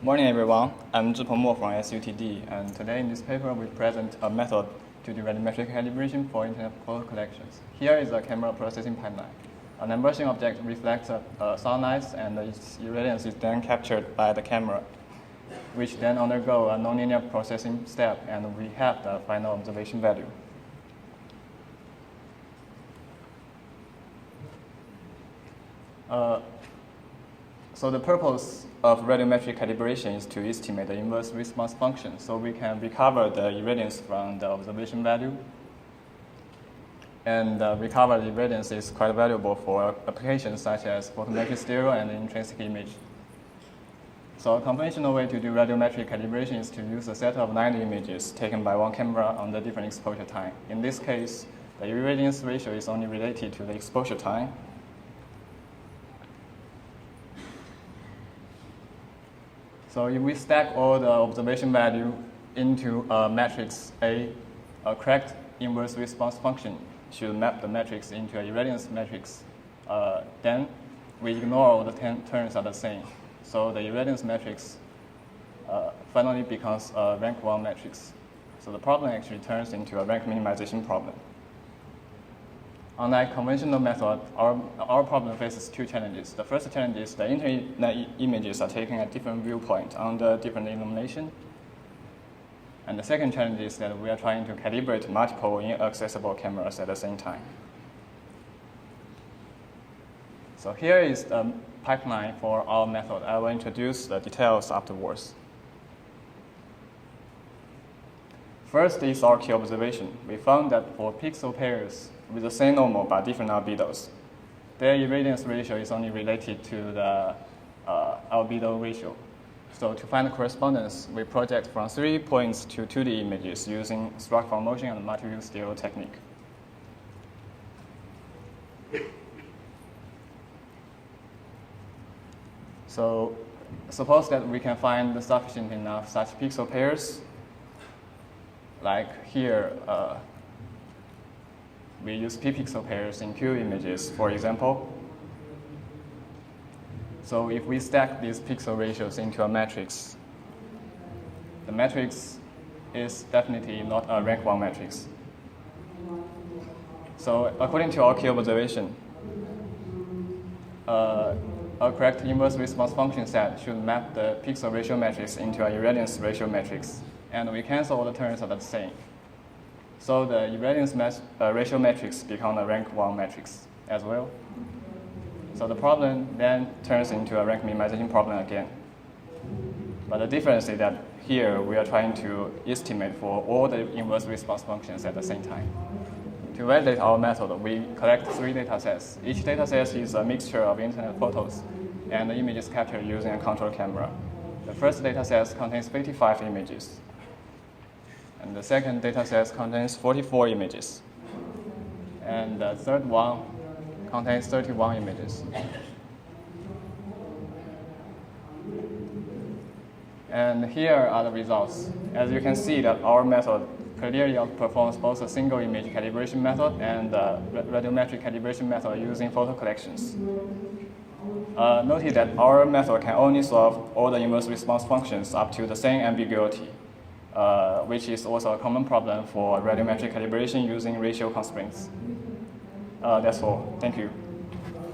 Morning, everyone. I'm Zhipeng Mo from SUTD, and today in this paper we present a method to do radiometric calibration for internet photo collections. Here is a camera processing pipeline. An emerging object reflects sound light, and its irradiance is then captured by the camera, which then undergo a nonlinear processing step, and we have the final observation value. So the purpose of radiometric calibration is to estimate the inverse response function, so we can recover the irradiance from the observation value. And recovered irradiance is quite valuable for applications such as photometric stereo and intrinsic image. So a conventional way to do radiometric calibration is to use a set of 90 images taken by one camera on the different exposure time. In this case, the irradiance ratio is only related to the exposure time. So if we stack all the observation value into a matrix A, a correct inverse response function should map the matrix into a irradiance matrix. Then we ignore all the terms are the same. So the irradiance matrix finally becomes a rank 1 matrix. So the problem actually turns into a rank minimization problem. Unlike conventional method, our problem faces two challenges. The first challenge is the internet images are taken at different viewpoint under different illumination. And the second challenge is that we are trying to calibrate multiple inaccessible cameras at the same time. So here is the pipeline for our method. I will introduce the details afterwards. First is our key observation. We found that for pixel pairs with the same normal but different albedos, their irradiance ratio is only related to the albedo ratio. So to find the correspondence, we project from 3 points to 2D images using struct from motion and multi-view stereo technique. So suppose that we can find sufficient enough such pixel pairs. Like here, we use p-pixel pairs in Q images, for example. So if we stack these pixel ratios into a matrix, the matrix is definitely not a rank 1 matrix. So according to our key observation, a correct inverse response function set should map the pixel ratio matrix into a irradiance ratio matrix, and we cancel all the terms are the same. So the irradiance ratio matrix becomes a rank 1 matrix as well. So the problem then turns into a rank minimization problem again. But the difference is that here we are trying to estimate for all the inverse response functions at the same time. To validate our method, we collect 3 data sets. Each data set is a mixture of internet photos and the images captured using a control camera. The first data set contains 55 images. And the second data set contains 44 images. And the third one contains 31 images. And here are the results. As you can see that our method clearly outperforms both a single image calibration method and the radiometric calibration method using photo collections. Notice that our method can only solve all the inverse response functions up to the same ambiguity, which is also a common problem for radiometric calibration using ratio constraints. That's all. Thank you.